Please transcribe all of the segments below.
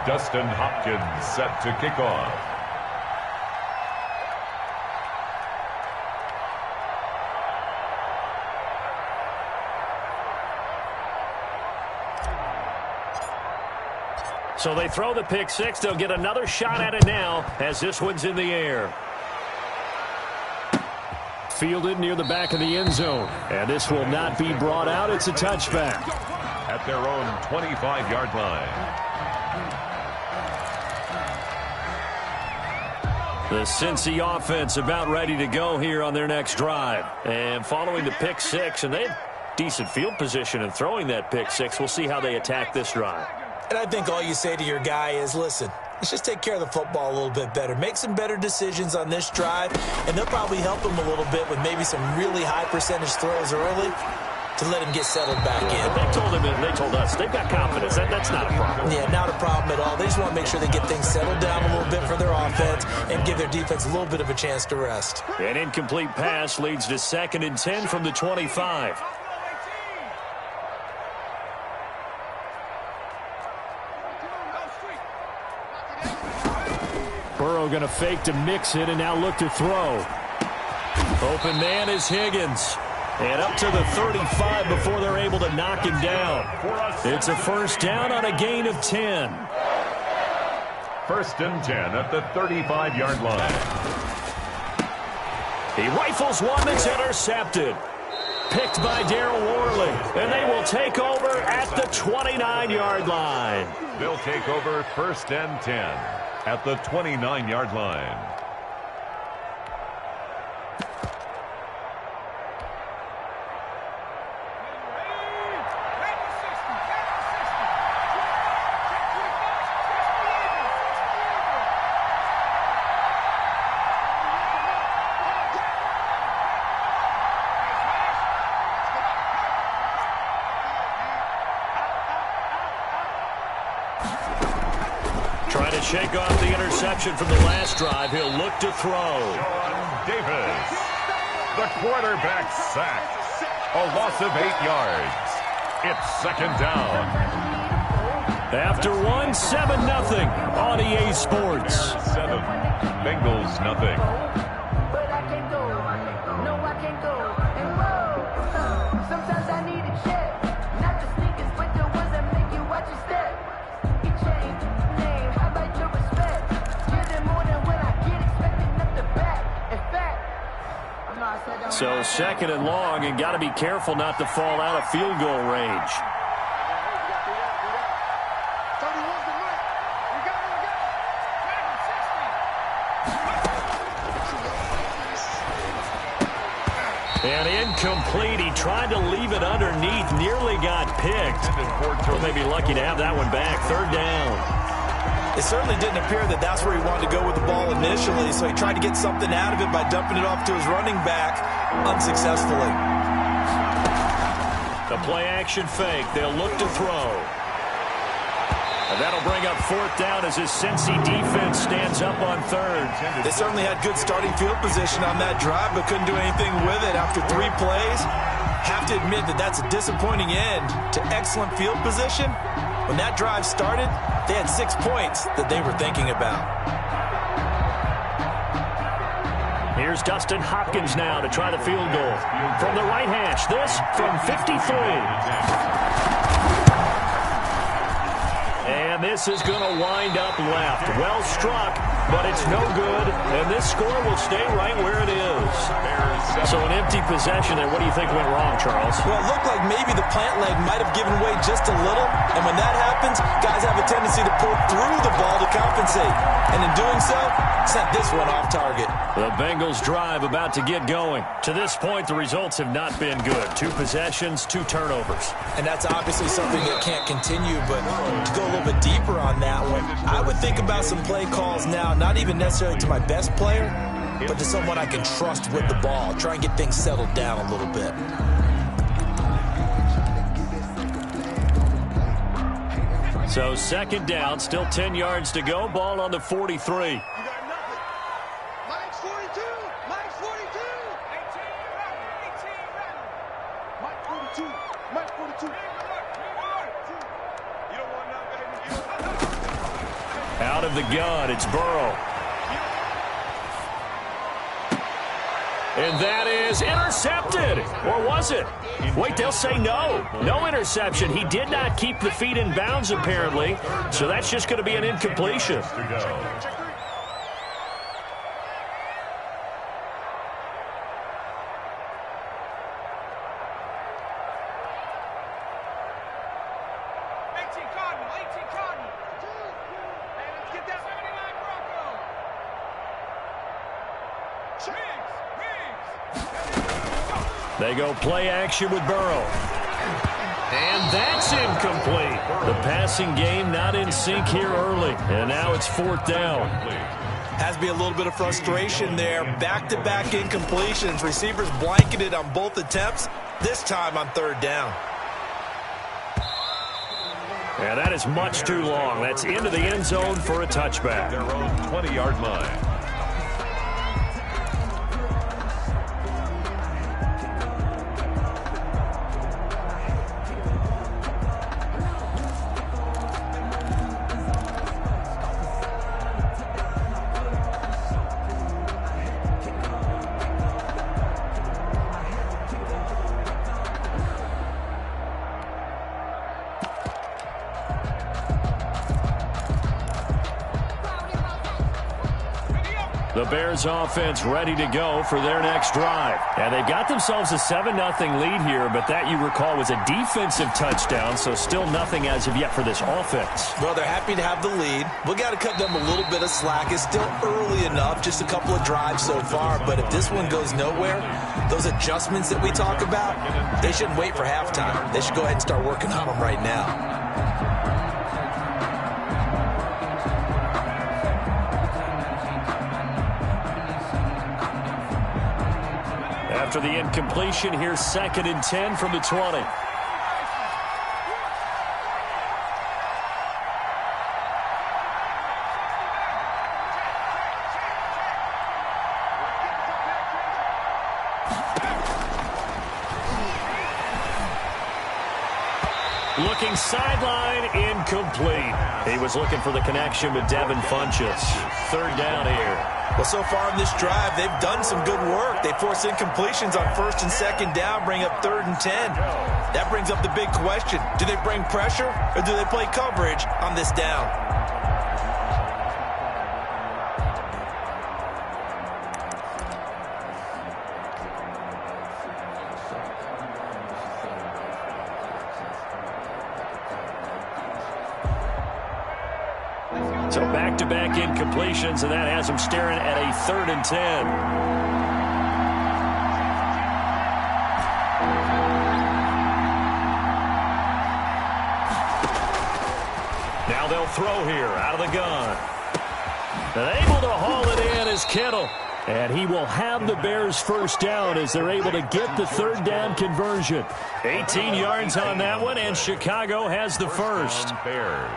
Dustin Hopkins set to kick off. So they throw the pick six. They'll get another shot at it now as this one's in the air. Fielded near the back of the end zone. And this will not be brought out. It's a touchback. At their own 25-yard line. The Cincy offense about ready to go here on their next drive. And following the pick six, and they have decent field position in throwing that pick six. We'll see how they attack this drive. And I think all you say to your guy is, listen, let's just take care of the football a little bit better. Make some better decisions on this drive, and they'll probably help him a little bit with maybe some really high percentage throws early to let him get settled back in. They told us they've got confidence. That's not a problem. Yeah, not a problem at all. They just want to make sure they get things settled down a little bit for their offense and give their defense a little bit of a chance to rest. An incomplete pass leads to 2nd and 10 from the 25. Burrow going to fake to mix it and now look to throw. Open man is Higgins. And up to the 35 before they're able to knock him down. It's a first down on a gain of 10. 1st and 10 at the 35-yard line. He rifles one that's intercepted. Picked by Darryl Worley. And they will take over at the 29-yard line. They'll take over 1st and 10 at the 29-yard line. Trying to shake off the interception from the last drive. He'll look to throw. Davis, the quarterback sacked. A loss of 8 yards. It's 2nd down. After one, 7-0 on EA Sports. 7, Bengals nothing. But I can't go. No, I can't go. And whoa, sometimes I need a check. Not the sneakers, but the ones that make you watch your step. You change name, how about your respect? Give them more than when I get expected up the back. In fact, I know I said that. So 2nd and long, and got to be careful not to fall out of field goal range. And incomplete. He tried to leave it underneath. Nearly got picked. Well, maybe lucky to have that one back. 3rd down. It certainly didn't appear that that's where he wanted to go with the ball initially, so he tried to get something out of it by dumping it off to his running back unsuccessfully. The play-action fake. They'll look to throw. And that'll bring up 4th down as his Cincy defense stands up on 3rd. They certainly had good starting field position on that drive, but couldn't do anything with it after 3 plays. Have to admit that that's a disappointing end to excellent field position. When that drive started, they had 6 points that they were thinking about. Here's Dustin Hopkins now to try the field goal. From the right hash, this from 53. And this is going to wind up left. Well struck, but it's no good. And this score will stay right where it is. So an empty possession there. What do you think went wrong, Charles? Well, it looked like maybe the plant leg might have given way just a little. And when that happens, guys have a tendency to pull through the ball to compensate. And in doing so, sent this one off target. The Bengals drive about to get going. To this point, the results have not been good. 2 possessions, 2 turnovers. And that's obviously something that can't continue, but to go a little bit deeper on that one, I would think about some play calls now, not even necessarily to my best player, but to someone I can trust with the ball. Try and get things settled down a little bit. So 2nd down, still 10 yards to go. Ball on the 43. Out of the gun, it's Burrow. And that is intercepted. Or was it? Wait, they'll say no. No interception. He did not keep the feet in bounds, apparently. So that's just going to be an incompletion. They go play action with Burrow. And that's incomplete. The passing game not in sync here early. And now it's 4th down. Has to be a little bit of frustration there. Back-to-back incompletions. Receivers blanketed on both attempts. This time on 3rd down. And that is much too long. That's into the end zone for a touchback. Their own 20-yard line. The Bears offense ready to go for their next drive. And they've got themselves a 7-0 lead here, but that, you recall, was a defensive touchdown, so still nothing as of yet for this offense. Well, they're happy to have the lead. We got to cut them a little bit of slack. It's still early enough, just a couple of drives so far, but if this one goes nowhere, those adjustments that we talk about, they shouldn't wait for halftime. They should go ahead and start working on them right now. After the incompletion, here's 2nd and 10 from the 20. Looking sideline, incomplete. He was looking for the connection with Devin Funchess. 3rd down here. Well, so far in this drive, they've done some good work. They force incompletions on 1st and 2nd down, bring up 3rd and 10. That brings up the big question. Do they bring pressure or do they play coverage on this down? So back-to-back incompletions, and that has them staring at a 3rd and 10. Now they'll throw here out of the gun. And able to haul it in is Kittle. And he will have the Bears' 1st down as they're able to get the 3rd down conversion. 18 yards on that one, and Chicago has the first. Bears.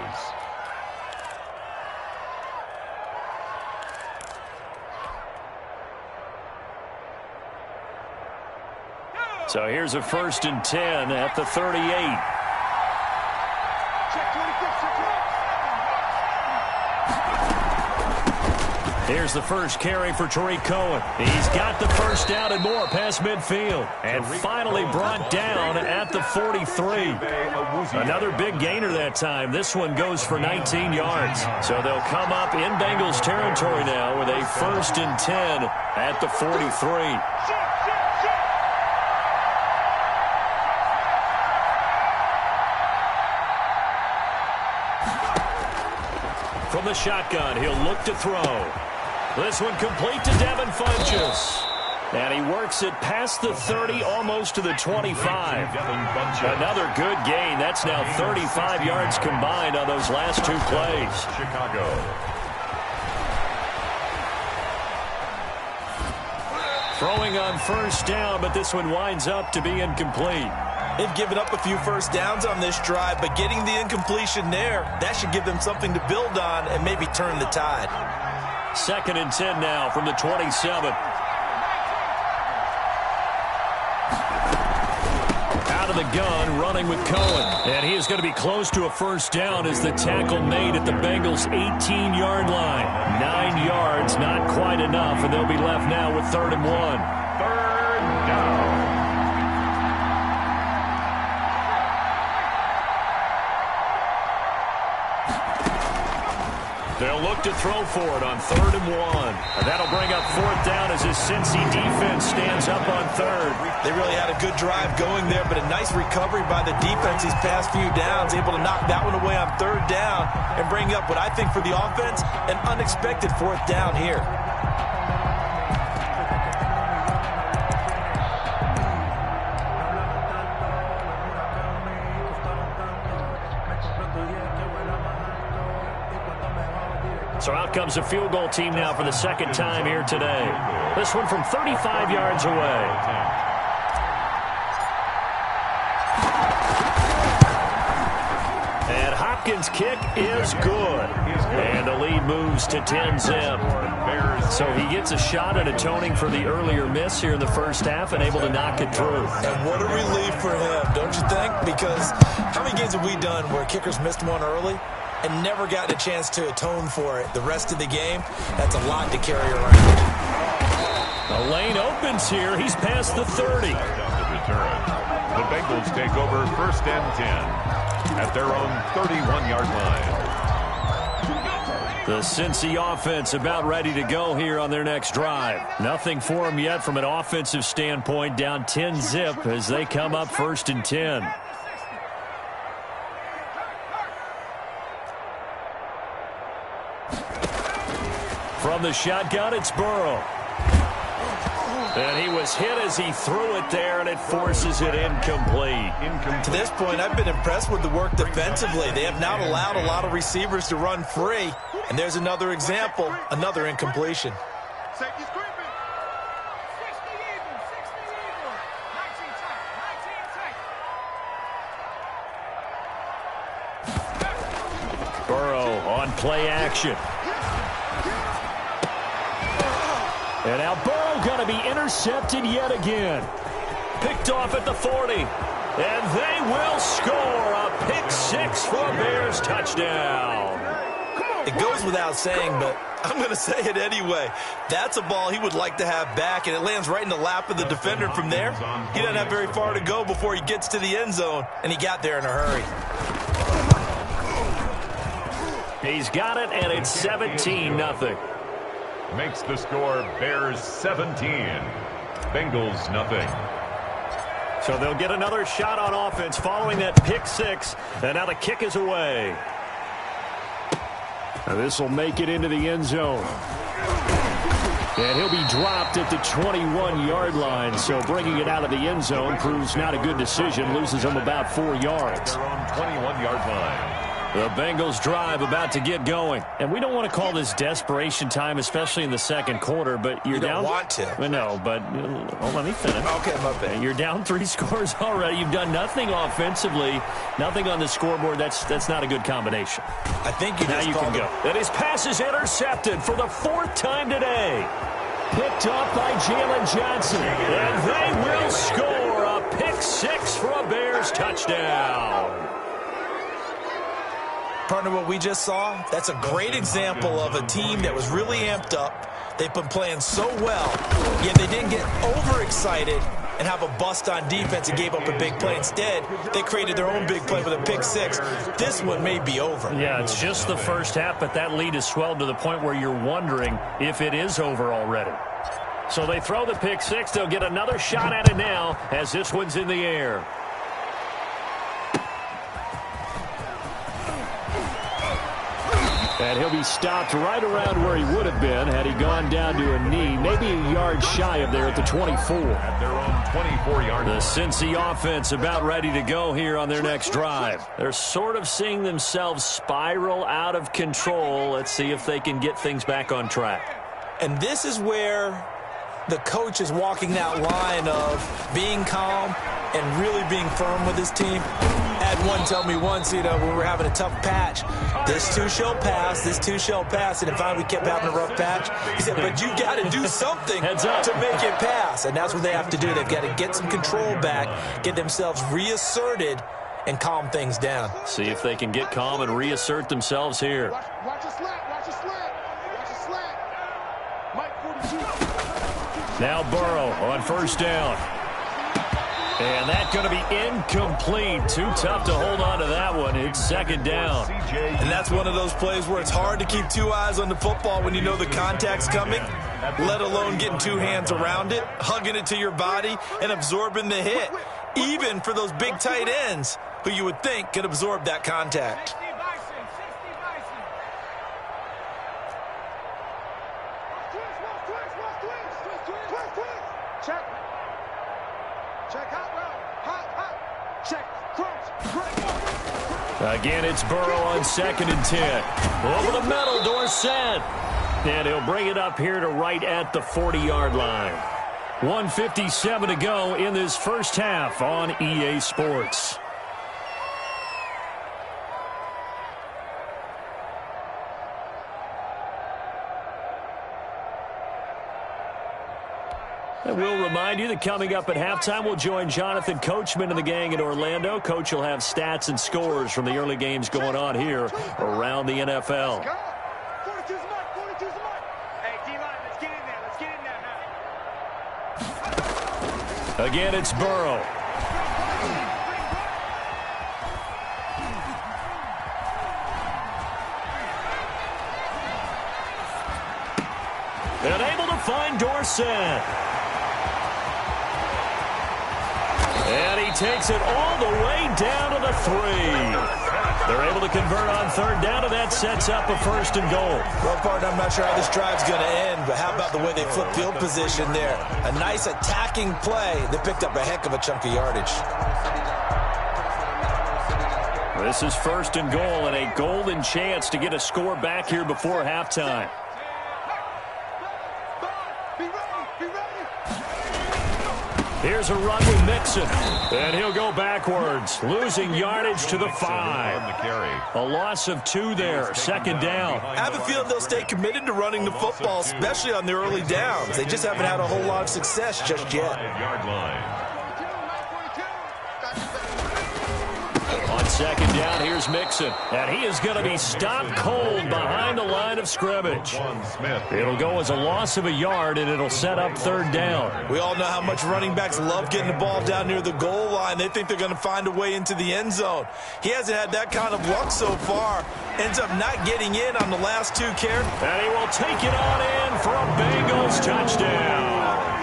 So here's a 1st and 10 at the 38. Here's the first carry for Tariq Cohen. He's got the 1st down and more past midfield. And finally brought down at the 43. Another big gainer that time. This one goes for 19 yards. So they'll come up in Bengals territory now with a 1st and 10 at the 43. From the shotgun, he'll look to throw. This one complete to Devin Funchess. And he works it past the 30, almost to the 25. Another good gain. That's now 35 yards combined on those last 2 plays. Chicago. Throwing on 1st down, but this one winds up to be incomplete. They've given up a few 1st downs on this drive, but getting the incompletion there, that should give them something to build on and maybe turn the tide. 2nd and 10 now from the 27. Out of the gun, running with Cohen. And he is going to be close to a first down as the tackle made at the Bengals' 18-yard line. 9 yards, not quite enough, and they'll be left now with 3rd and 1. 3rd down. They'll look to throw for it on 3rd and 1. And that'll bring up 4th down as his Cincy defense stands up on 3rd. They really had a good drive going there, but a nice recovery by the defense these past few downs, able to knock that one away on 3rd down and bring up what I think for the offense, an unexpected 4th down here. So out comes a field goal team now for the 2nd time here today. This one from 35 yards away. And Hopkins' kick is good. And the lead moves to 10-zip. So he gets a shot at atoning for the earlier miss here in the first half and able to knock it through. And what a relief for him, don't you think? Because how many games have we done where kickers missed one early and never gotten a chance to atone for it the rest of the game? That's a lot to carry around. The lane opens here. He's past the 30. The Bengals take over 1st and 10 at their own 31-yard line. The Cincy offense about ready to go here on their next drive. Nothing for them yet from an offensive standpoint, down 10-zip as they come up 1st and 10. From the shotgun, it's Burrow. And he was hit as he threw it there, and it forces it incomplete. To this point, I've been impressed with the work defensively. They have not allowed a lot of receivers to run free. And there's another example, another incompletion. Burrow on play action. And now Burrow going to be intercepted yet again. Picked off at the 40. And they will score a pick 6 for a Bears touchdown. It goes without saying, but I'm going to say it anyway. That's a ball he would like to have back, and it lands right in the lap of the defender from there. He doesn't have very far to go before he gets to the end zone, and he got there in a hurry. He's got it, and it's 17-0. Makes the score Bears 17. Bengals nothing. So they'll get another shot on offense following that pick 6. And now the kick is away. Now this will make it into the end zone. And he'll be dropped at the 21-yard line. So bringing it out of the end zone proves not a good decision. Loses them about 4 yards. Their own 21-yard line. The Bengals drive about to get going. And we don't want to call this desperation time, especially in the second quarter, but you're down. You don't want to. Well, no, but let me finish. Okay, my bad. You're down 3 scores already. You've done nothing offensively, nothing on the scoreboard. That's not a good combination. I think you just now you can go. And his pass is intercepted for the 4th time today. Picked off by Jalen Johnson. And they will score a pick 6 for a Bears touchdown. Partner, what we just saw, that's a great example of a team that was really amped up. They've been playing so well, yet they didn't get overexcited and have a bust on defense and gave up a big play. Instead, they created their own big play with a pick 6. This one may be over. Yeah, it's just the first half, but that lead has swelled to the point where you're wondering if it is over already. So they throw the pick 6. They'll get another shot at it now as this one's in the air. And he'll be stopped right around where he would have been had he gone down to a knee, maybe a yard shy of there at the 24. At their own 24-yard line. The Cincy offense about ready to go here on their next drive. They're sort of seeing themselves spiral out of control. Let's see if they can get things back on track. And this is where the coach is walking that line of being calm and really being firm with his team. had one tell me once, when we were having a tough patch, this too shall pass, this too shall pass. And if finally we kept having a rough patch, he said, but you got to do something to make it pass. And that's what they have to do. They've got to get some control back, get themselves reasserted, and calm things down. See if they can get calm and reassert themselves here. Watch a slant, watch a slant, watch a slant. Mike 42. Now Burrow on first down. And that's going to be incomplete. Too tough to hold on to that one. It's second down. And that's one of those plays where it's hard to keep two eyes on the football when you know the contact's coming, let alone getting two hands around it, hugging it to your body, and absorbing the hit. Even for those big tight ends who you would think could absorb that contact. Again, it's Burrow on 2nd and 10. Over the middle, Dorsett. And he'll bring it up here to right at the 40-yard line. 1:57 to go in this first half on EA Sports. And we'll remind you that coming up at halftime, we'll join Jonathan Coachman and the gang in Orlando. Coach will have stats and scores from the early games going on here around the NFL. Again, it's Burrow. And able to find Dorsett. And he takes it all the way down to the 3. They're able to convert on third down, and that sets up a 1st and goal. Well, partner, I'm not sure how this drive's going to end, but how about the way they flip field position there? A nice attacking play that picked up a heck of a chunk of yardage. This is 1st and goal, and a golden chance to get a score back here before halftime. Here's a run with Mixon, and he'll go backwards, losing yardage to the 5. A loss of 2 there, 2nd down. I have a feeling they'll stay committed to running the football, especially on the early downs. They just haven't had a whole lot of success just yet. On 2nd down, here's Mixon, and he is going to be stopped cold behind the line of scrimmage. It'll go as a loss of a yard, and it'll set up 3rd down. We all know how much running backs love getting the ball down near the goal line. They think they're going to find a way into the end zone. He hasn't had that kind of luck so far. Ends up not getting in on the last 2 carries. And he will take it on in for a Bengals touchdown.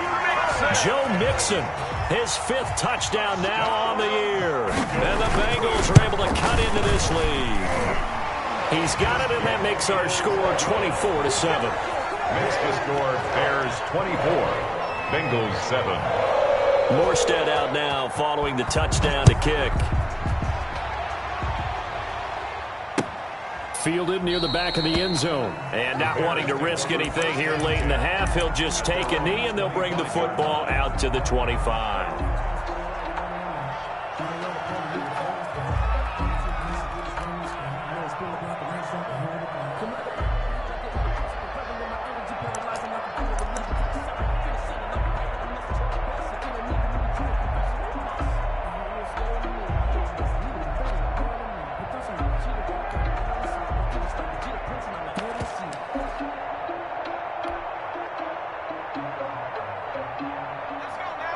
Joe Mixon, his 5th touchdown now on the year. And the Bengals are able to cut into this lead. He's got it, and that makes our score 24-7. Makes the score Bears 24, Bengals 7. Morstead out now following the touchdown to kick. Fielded near the back of the end zone. And not wanting to risk anything here late in the half, he'll just take a knee, and they'll bring the football out to the 25.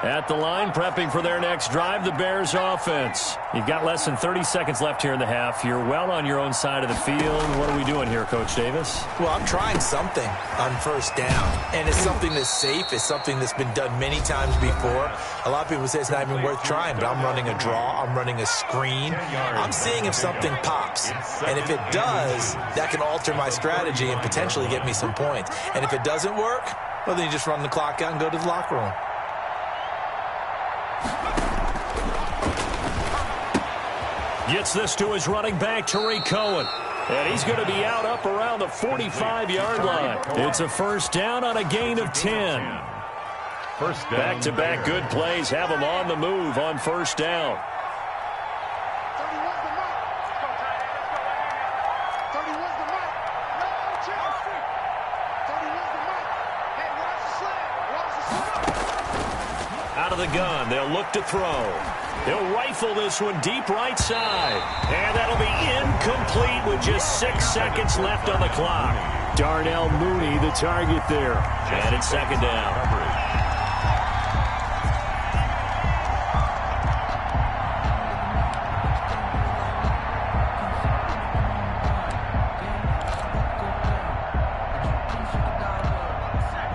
At the line, prepping for their next drive, the Bears offense. You've got less than 30 seconds left here in the half. You're well on your own side of the field. What are we doing here, Coach Davis? Well, I'm trying something on 1st down, and it's something that's safe. It's something that's been done many times before. A lot of people say it's not even worth trying, but I'm running a draw. I'm running a screen. I'm seeing if something pops, and if it does, that can alter my strategy and potentially get me some points. And if it doesn't work, well, then you just run the clock out and go to the locker room. Gets this to his running back, Tariq Cohen. And he's going to be out up around the 45-yard line. It's a 1st down on a gain of 10. Back-to-back good plays have him on the move on 1st down. Out of the gun, they'll look to throw. He'll rifle this one deep right side. And that'll be incomplete with just 6 seconds left on the clock. Darnell Mooney, the target there. And it's second down.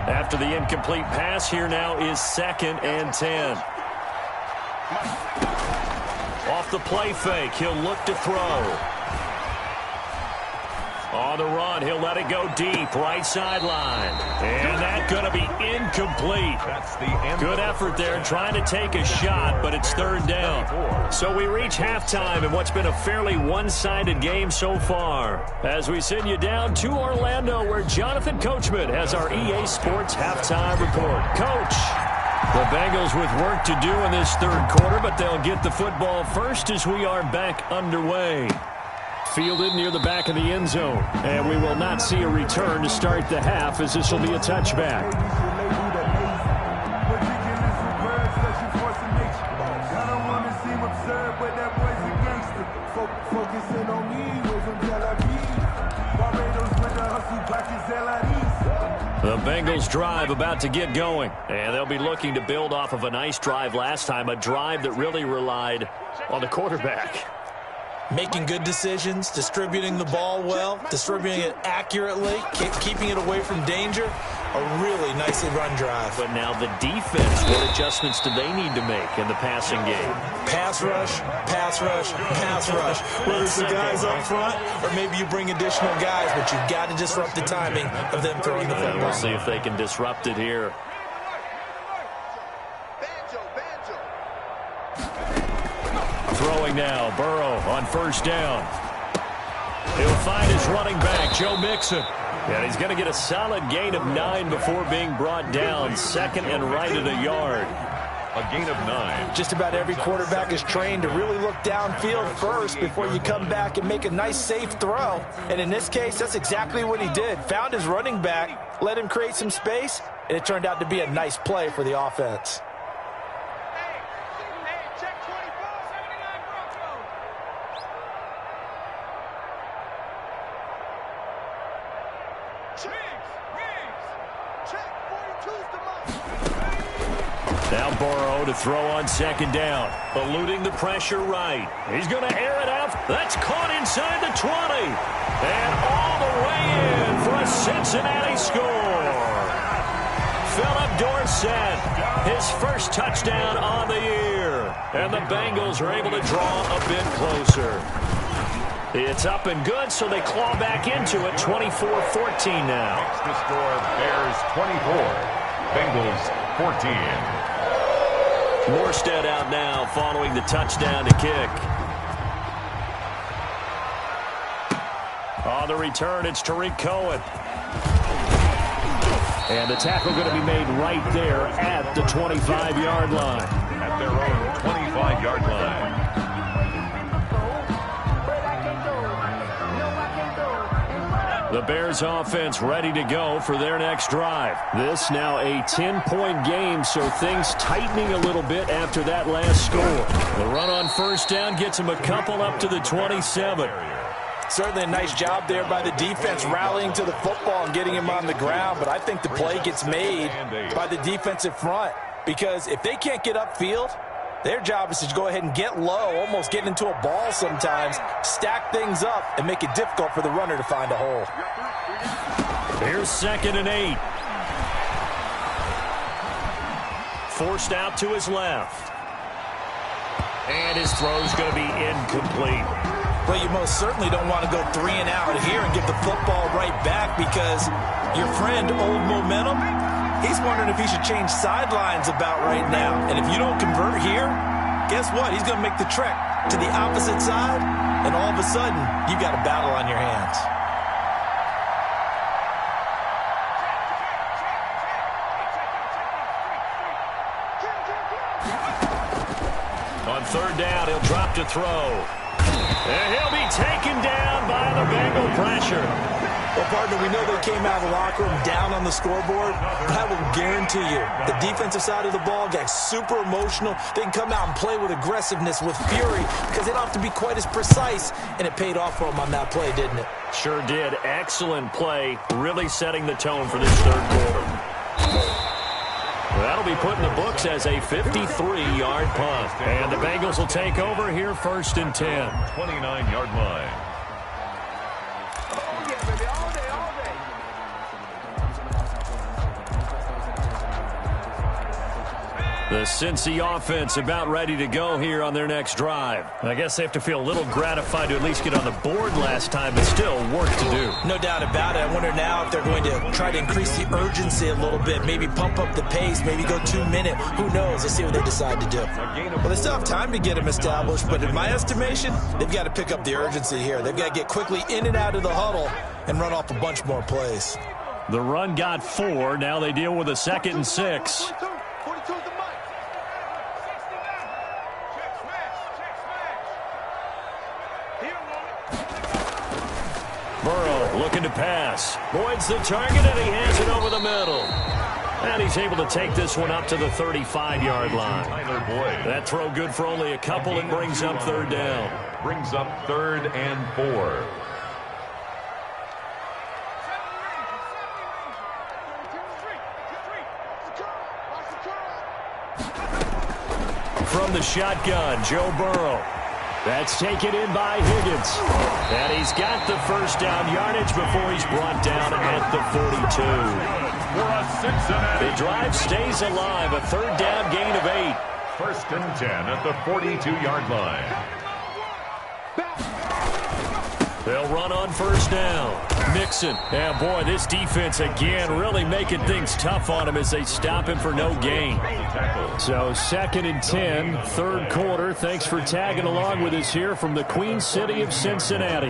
After the incomplete pass, here now is 2nd and 10. Off the play fake, he'll look to throw. On the run, he'll let it go deep, right sideline. And that's going to be incomplete. That's the end. Good effort there, trying to take a shot, but it's 3rd down. So we reach halftime in what's been a fairly one-sided game so far. As we send you down to Orlando, where Jonathan Coachman has our EA Sports halftime report. Coach, the Bengals with work to do in this 3rd quarter, but they'll get the football first as we are back underway. Fielded near the back of the end zone. And we will not see a return to start the half, as this will be a touchback. The Bengals drive about to get going. And they'll be looking to build off of a nice drive last time, a drive that really relied on the quarterback. Making good decisions, distributing the ball well, distributing it accurately, keeping it away from danger. A really nicely run drive. But now the defense, what adjustments do they need to make in the passing game? Pass rush, pass rush, pass rush. Whether it's the guys up front or maybe you bring additional guys, but you've got to disrupt the timing of them throwing the football. We'll see if they can disrupt it here. Throwing now, Burrow on 1st down. He'll find his running back, Joe Mixon. And he's going to get a solid gain of 9 before being brought down. 2nd and right at a yard. A gain of 9. Just about every quarterback is trained to really look downfield first before you come back and make a nice, safe throw. And in this case, that's exactly what he did. Found his running back, let him create some space, and it turned out to be a nice play for the offense. Now Burrow to throw on 2nd down. Eluding the pressure right. He's going to air it out. That's caught inside the 20. And all the way in for a Cincinnati score. Philip Dorsett, his first touchdown on the year. And the Bengals are able to draw a bit closer. It's up and good, so they claw back into it, 24-14 now. The score, Bears 24, Bengals 14. Morstead out now following the touchdown to kick. On the return, it's Tariq Cohen. And the tackle going to be made right there at the 25-yard line. At their own 25-yard line. The Bears offense ready to go for their next drive. This now a 10-point game, so things tightening a little bit after that last score. The run on 1st down gets them a couple up to the 27. Certainly a nice job there by the defense rallying to the football and getting him on the ground, but I think the play gets made by the defensive front because if they can't get upfield, their job is to go ahead and get low, almost get into a ball sometimes, stack things up, and make it difficult for the runner to find a hole. Here's 2nd and 8. Forced out to his left. And his throw's going to be incomplete. Well, you most certainly don't want to go 3 and out here and give the football right back because your friend, Old Momentum, he's wondering if he should change sidelines about right now. And if you don't convert here, guess what? He's going to make the trek to the opposite side, and all of a sudden, you've got a battle on your hands. On 3rd down, he'll drop to throw. And he'll be taken down by the Bengal pressure. Well, partner, we know they came out of the locker room down on the scoreboard, but I will guarantee you the defensive side of the ball got super emotional. They can come out and play with aggressiveness, with fury, because they don't have to be quite as precise, and it paid off for them on that play, didn't it? Sure did. Excellent play, really setting the tone for this third quarter. That'll be put in the books as a 53-yard punt. And the Bengals will take over here first and 10. 29-yard line. The Cincy offense about ready to go here on their next drive. I guess they have to feel a little gratified to at least get on the board last time, but still work to do. No doubt about it. I wonder now if they're going to try to increase the urgency a little bit, maybe pump up the pace, maybe go 2 minute. Who knows? Let's see what they decide to do. Well, they still have time to get them established, but in my estimation, they've got to pick up the urgency here. They've got to get quickly in and out of the huddle and run off a bunch more plays. The run got 4. Now they deal with a 2nd and 6. Burrow looking to pass. Boyd's the target, and he hands it over the middle. And he's able to take this one up to the 35-yard line. That throw good for only a couple. It brings up third down. Brings up 3rd and 4. From the shotgun, Joe Burrow. That's taken in by Higgins. And he's got the first down yardage before he's brought down at the 42. The drive stays alive. A third down gain of 8. 1st and 10 at the 42-yard line. They'll run on first down. Mixon. And boy, this defense again really making things tough on him as they stop him for no gain. So 2nd and 10, third quarter. Thanks for tagging along with us here from the Queen City of Cincinnati.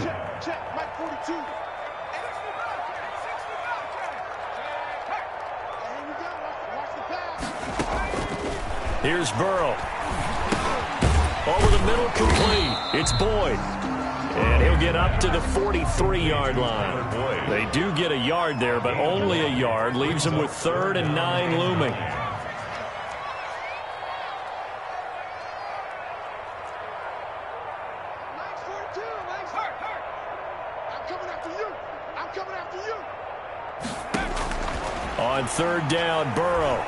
Here's Burrow. Over the middle, complete. It's Boyd. And he'll get up to the 43-yard line. They do get a yard there, but only a yard. Leaves them with 3rd and 9 looming. On third down, Burrow.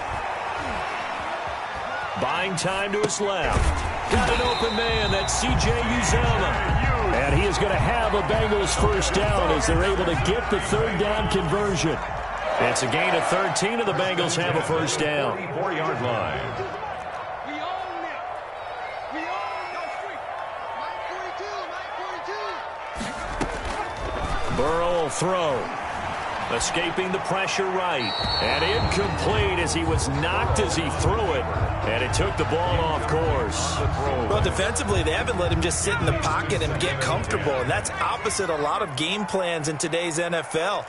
Buying time to his left. Got an open man. That's C.J. Uzomah. And he is going to have a Bengals first down as they're able to get the third down conversion. It's a gain of 13, and the Bengals have a first down. 44-yard line. Burrow will throw. Escaping the pressure right. And incomplete as he was knocked as he threw it. And it took the ball off course. Well, defensively, they haven't let him just sit in the pocket and get comfortable. And that's opposite a lot of game plans in today's NFL.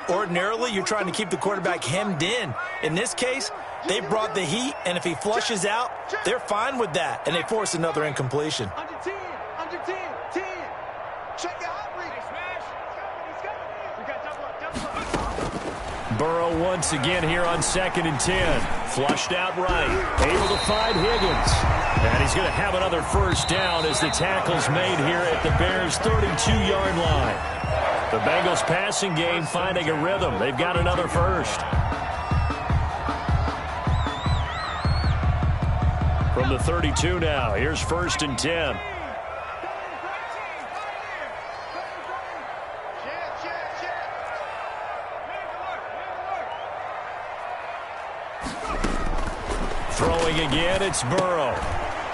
Ordinarily, you're trying to keep the quarterback hemmed in. In this case, they brought the heat, and if he flushes out, they're fine with that. And they force another incompletion. Under 10, 10. Check your hot read. We got double up. Burrow once again here on 2nd and 10. Flushed out right. Able to find Higgins. And he's going to have another first down as the tackle's made here at the Bears' 32-yard line. The Bengals passing game finding a rhythm. They've got another first. From the 32 now, here's 1st and 10. Throwing again, it's Burrow.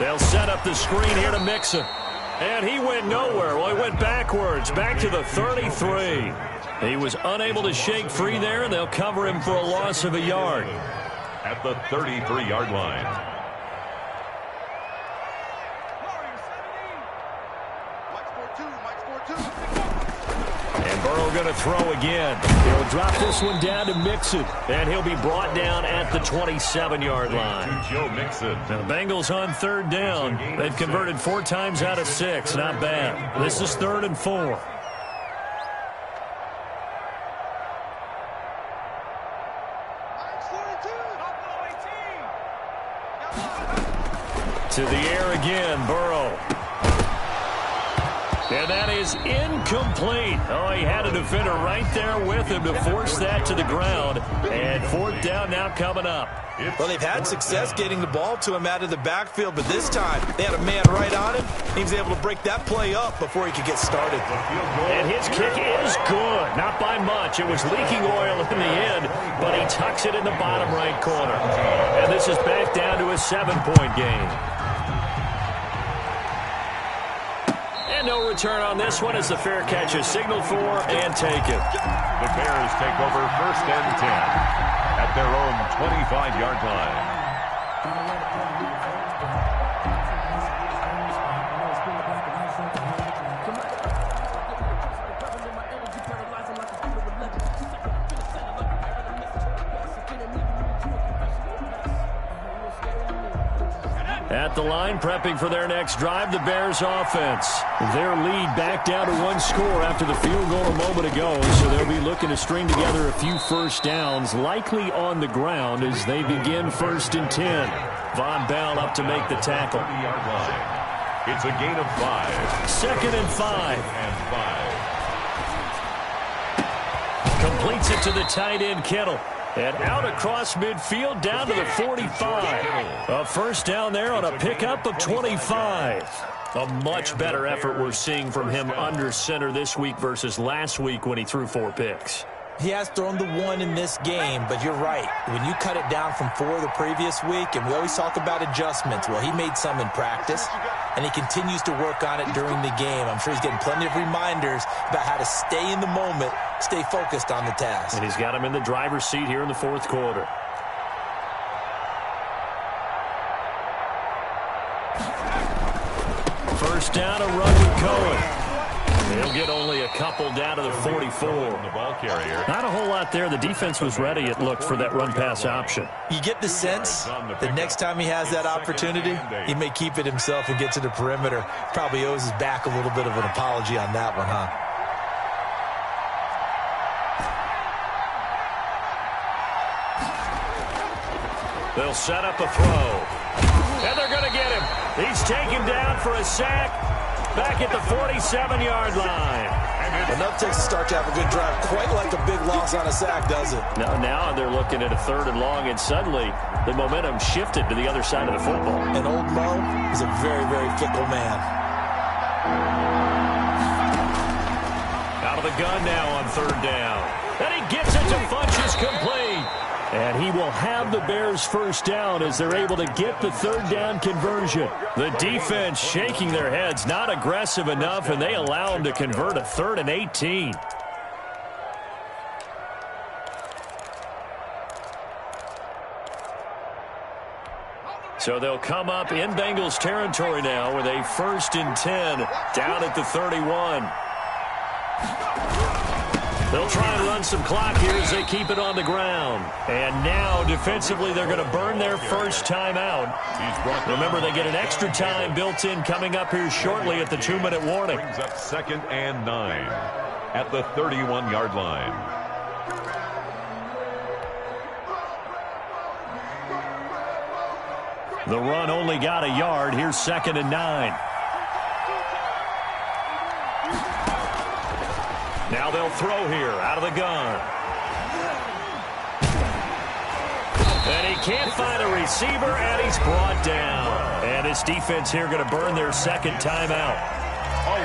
They'll set up the screen here to Mixon. And he went nowhere. Well, he went backwards, back to the 33. He was unable to shake free there, and they'll cover him for a loss of a yard. At the 33-yard line. And Burrow going to throw again. He'll drop this one down to Mixon. And he'll be brought down at the 27-yard line. Joe Mixon. Now the Bengals on third down. They've converted 4 times out of 6. Not bad. This is 3rd and 4. To the air again, Burrow. And that is incomplete. Oh, he had a defender right there with him to force that to the ground. And fourth down now coming up. Well, they've had success getting the ball to him out of the backfield, but this time they had a man right on him. He was able to break that play up before he could get started. And his kick is good. Not by much. It was leaking oil in the end, but he tucks it in the bottom right corner. And this is back down to a 7-point game. And no return on this one as the fair catch is signaled for and taken. The Bears take over 1st and 10 at their own 25-yard line. At the line, prepping for their next drive, the Bears offense. Their lead back down to 1 score after the field goal a moment ago, so they'll be looking to string together a few first downs, likely on the ground as they begin 1st and 10. Von Bell up to make the tackle. It's a gain of 5. 2nd and 5. Completes it to the tight end, Kittle. And out across midfield down to the 45. A first down there on a pickup of 25. A much better effort we're seeing from him under center this week versus last week when he threw 4 picks. He has thrown the 1 in this game, but you're right. When you cut it down from 4 the previous week, and we always talk about adjustments, well, he made some in practice, and he continues to work on it during the game. I'm sure he's getting plenty of reminders about how to stay in the moment, stay focused on the task. And he's got him in the driver's seat here in the 4th quarter. First down, a run with Cohen. They'll get only a couple down to the 44. The ball carrier. Not a whole lot there. The defense was ready, it looked, for that run-pass option. You get the sense that next time he has that opportunity, he may keep it himself and get to the perimeter. Probably owes his back a little bit of an apology on that one, huh? They'll set up a throw. And they're going to get him. He's taken down for a sack back at the 47-yard line. Enough takes to start to have a good drive. Quite like a big loss on a sack, does it? Now they're looking at a 3rd and long, and suddenly the momentum shifted to the other side of the football. And old Mo is a very, very fickle man. Out of the gun now on 3rd down. And he gets it to Funchess complete. And he will have the Bears first down as they're able to get the 3rd down conversion. The defense shaking their heads, not aggressive enough, and they allow him to convert a 3rd and 18. So they'll come up in Bengals territory now with a 1st and 10 down at the 31. They'll try and run some clock here as they keep it on the ground. And now, defensively, they're going to burn their first timeout. Remember, they get an extra time built in coming up here shortly at the 2-minute warning. Brings up 2nd and 9 at the 31-yard line. The run only got a yard. Here's 2nd and 9. Now they'll throw here out of the gun. And he can't find a receiver, and he's brought down. And his defense here going to burn their 2nd timeout.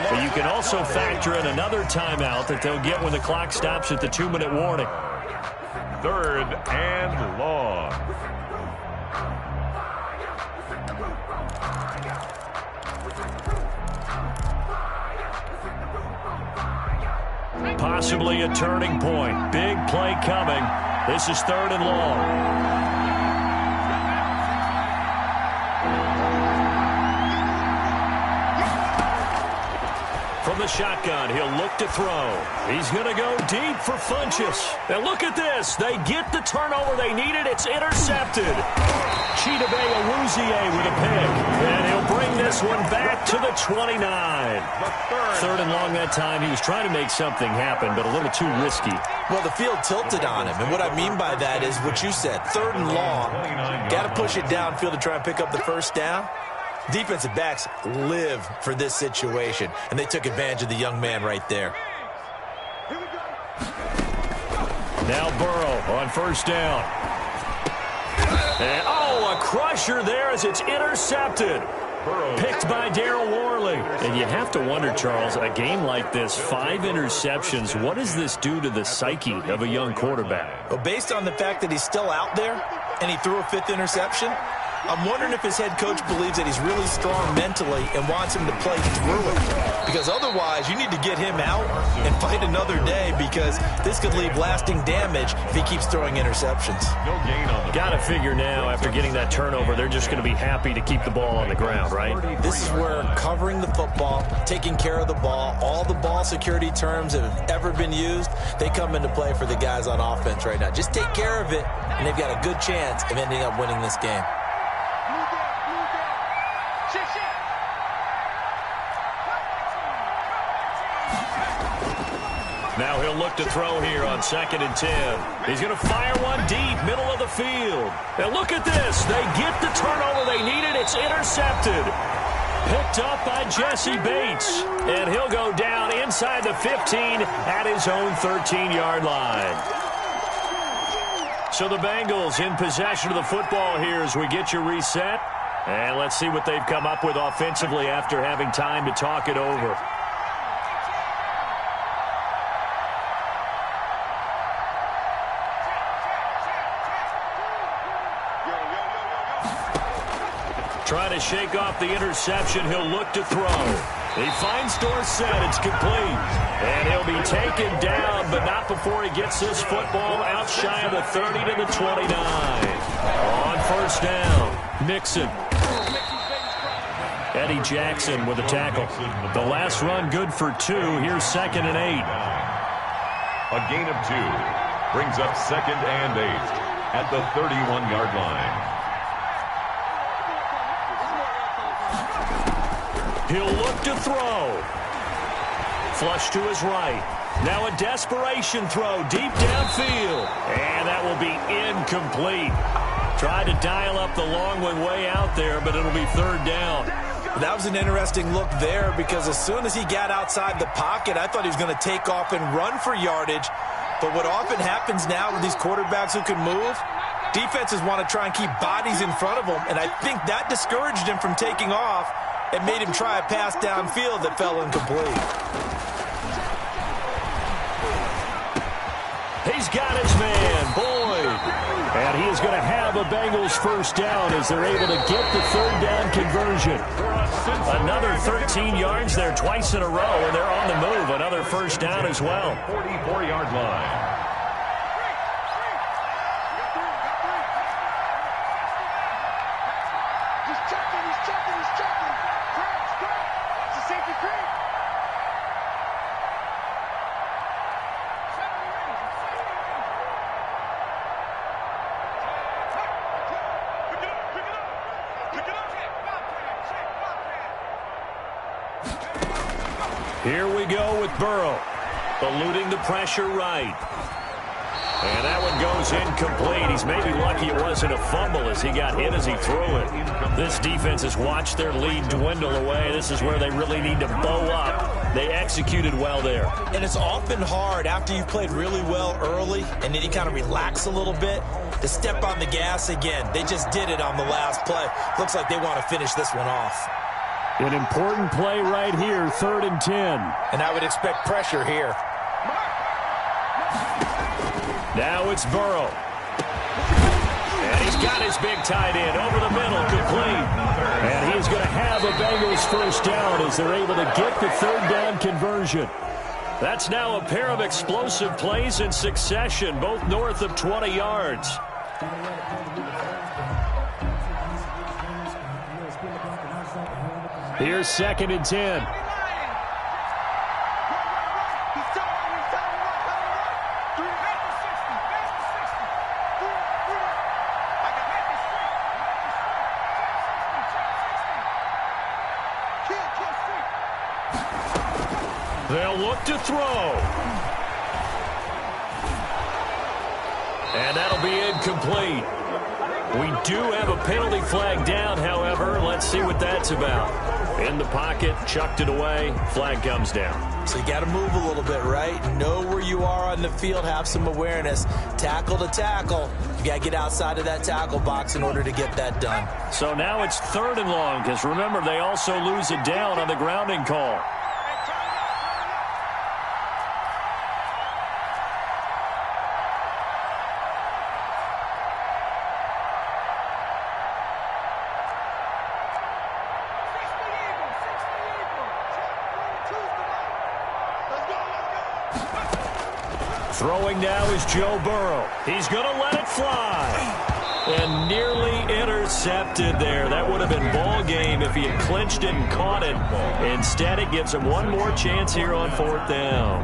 But you can also factor in another timeout that they'll get when the clock stops at the 2-minute warning. 3rd and long. Possibly a turning point. Big play coming. This is 3rd and long. From the shotgun. He'll look to throw. He's going to go deep for Funchess. And look at this. They get the turnover they needed. It's intercepted. Chidobe Awuzie with a pick. And he'll bring this one back to the 29. Third and long that time. He was trying to make something happen, but a little too risky. Well, the field tilted on him, and what I mean by that is what you said. Third and long. Got to push it downfield to try and pick up the first down. Defensive backs live for this situation, and they took advantage of the young man right there. Now Burrow on first down. And, a crusher there as it's intercepted. Picked by Darryl Worley. And you have to wonder, Charles, a game like this, 5 interceptions, what does this do to the psyche of a young quarterback? Well, based on the fact that he's still out there and he threw a 5th interception, I'm wondering if his head coach believes that he's really strong mentally and wants him to play through it. Because otherwise, you need to get him out and fight another day, because this could leave lasting damage if he keeps throwing interceptions. No gain on the Got to figure now, after getting that turnover, they're just going to be happy to keep the ball on the ground, right? This is where covering the football, taking care of the ball, all the ball security terms that have ever been used, they come into play for the guys on offense right now. Just take care of it, and they've got a good chance of ending up winning this game. Now he'll look to throw here on 2nd and 10. He's going to fire one deep, middle of the field. And look at this. They get the turnover they needed. It's intercepted. Picked up by Jesse Bates. And he'll go down inside the 15 at his own 13-yard line. So the Bengals in possession of the football here as we get you reset. And let's see what they've come up with offensively after having time to talk it over. Trying to shake off the interception. He'll look to throw. He finds Dorsett. It's complete. And he'll be taken down, but not before he gets this football out shy of the 30 to the 29. On first down, Mixon. Eddie Jackson with a tackle. The last run good for 2. Here's 2nd and 8. A gain of 2 brings up 2nd and 8 at the 31-yard line. He'll look to throw. Flush to his right. Now a desperation throw deep downfield. And that will be incomplete. Tried to dial up the long one way out there, but it'll be 3rd down. That was an interesting look there, because as soon as he got outside the pocket, I thought he was going to take off and run for yardage. But what often happens now with these quarterbacks who can move, defenses want to try and keep bodies in front of them, and I think that discouraged him from taking off. It made him try a pass downfield that fell incomplete. He's got his man, Boyd. And he is going to have a Bengals first down as they're able to get the 3rd down conversion. Another 13 yards there twice in a row, and they're on the move. Another first down as well. 44-yard line. Here we go with Burrow, eluding the pressure right. And that one goes incomplete. He's maybe lucky it wasn't a fumble as he got hit as he threw it. This defense has watched their lead dwindle away. This is where they really need to bow up. They executed well there. And it's often hard after you've played really well early and then you kind of relax a little bit to step on the gas again. They just did it on the last play. Looks like they want to finish this one off. An important play right here, 3rd and 10. And I would expect pressure here. Now it's Burrow. And he's got his big tight end over the middle, complete. And he's going to have a Bengals first down as they're able to get the 3rd down conversion. That's now a pair of explosive plays in succession, both north of 20 yards. Here's 2nd and 10. They'll look to throw. And that'll be incomplete. We do have a penalty flag down, however. Let's see what that's about. In the pocket, chucked it away, flag comes down. So you got to move a little bit, right? Know where you are on the field, have some awareness. Tackle to tackle. You got to get outside of that tackle box in order to get that done. So now it's 3rd and long, because remember, they also lose it down on the grounding call. Throwing now is Joe Burrow. He's going to let it fly. And nearly intercepted there. That would have been ball game if he had clinched it and caught it. Instead, it gives him one more chance here on 4th down.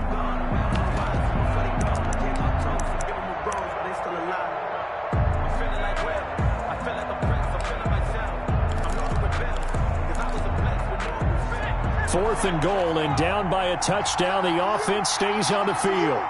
Fourth and goal, and down by a touchdown. The offense stays on the field.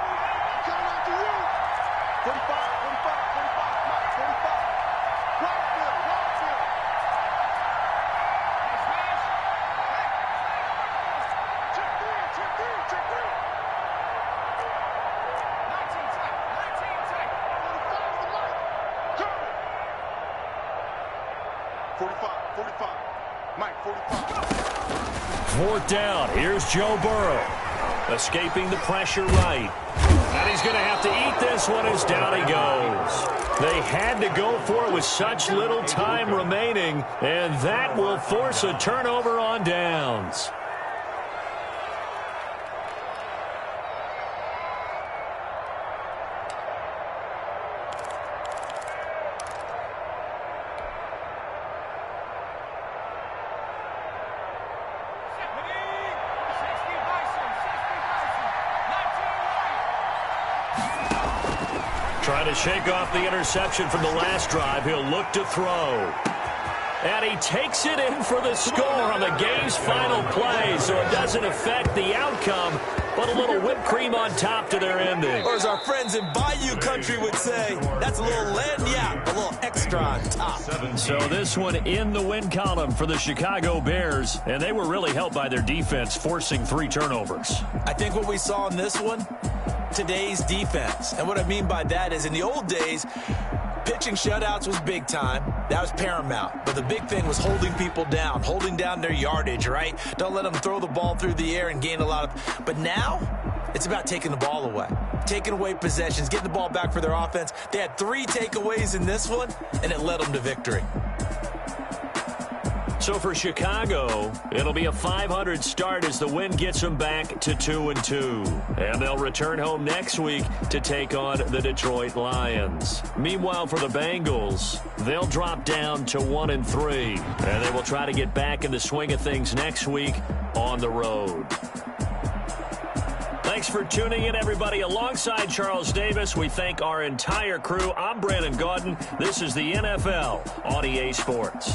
Fourth down. Here's Joe Burrow. Escaping the pressure right. And he's going to have to eat this one as down he goes. They had to go for it with such little time remaining, and that will force a turnover on downs. Trying to shake off the interception from the last drive. He'll look to throw. And he takes it in for the score on the game's final play, so it doesn't affect the outcome, but a little whipped cream on top to their ending. Or as our friends in Bayou Country would say, that's a little lagniappe, a little extra on top. So this one in the win column for the Chicago Bears, and they were really helped by their defense, forcing 3 turnovers. I think what we saw in this one, today's defense. And what I mean by that is in the old days, pitching shutouts was big time. That was paramount. But the big thing was holding people down, holding down their yardage, right? Don't let them throw the ball through the air and gain a lot of... But now, it's about taking the ball away. Taking away possessions, getting the ball back for their offense. They had 3 takeaways in this one, and it led them to victory. So for Chicago, it'll be a .500 start as the win gets them back to 2-2. And they'll return home next week to take on the Detroit Lions. Meanwhile, for the Bengals, they'll drop down to 1-3. And they will try to get back in the swing of things next week on the road. Thanks for tuning in, everybody. Alongside Charles Davis, we thank our entire crew. I'm Brandon Gaudin. This is the NFL on EA Sports.